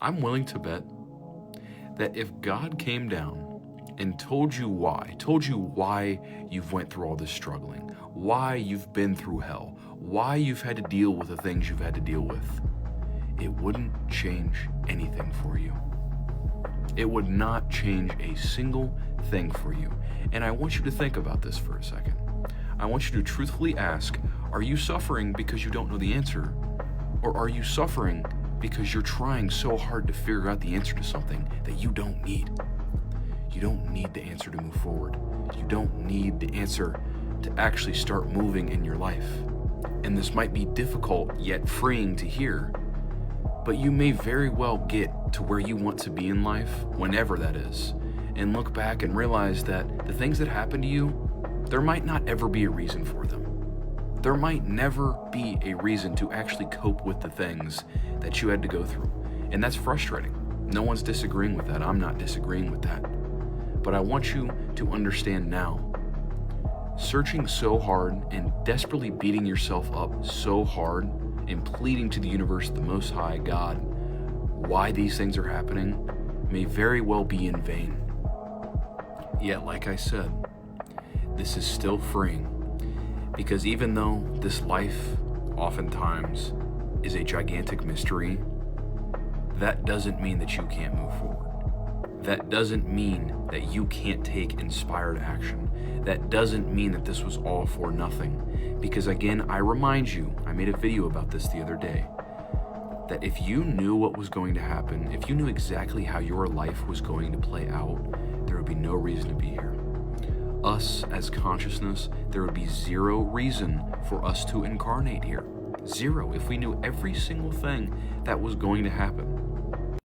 I'm willing to bet that if God came down and told you why you've went through all this struggling, why you've been through hell, why you've had to deal with the things you've had to deal with, it wouldn't change anything for you. It would not change a single thing for you. And I want you to think about this for a second. I want you to truthfully ask, are you suffering because you don't know the answer? Or are you suffering because you're trying so hard to figure out the answer to something that you don't need? You don't need the answer to move forward. You don't need the answer to actually start moving in your life. And this might be difficult yet freeing to hear, but you may very well get to where you want to be in life, whenever that is, and look back and realize that the things that happen to you, there might not ever be a reason for them. There might never be a reason to actually cope with the things that you had to go through. And that's frustrating. No one's disagreeing with that. I'm not disagreeing with that. But I want you to understand now, searching so hard and desperately beating yourself up so hard and pleading to the universe, the Most High God, why these things are happening may very well be in vain. Yet, like I said, this is still freeing, because even though this life oftentimes is a gigantic mystery, that doesn't mean that you can't move forward. That doesn't mean that you can't take inspired action. That doesn't mean that this was all for nothing. Because again, I remind you, I made a video about this the other day, that if you knew what was going to happen, if you knew exactly how your life was going to play out, there would be no reason to be here. Us as consciousness, there would be zero reason for us to incarnate here. Zero. If we knew every single thing that was going to happen.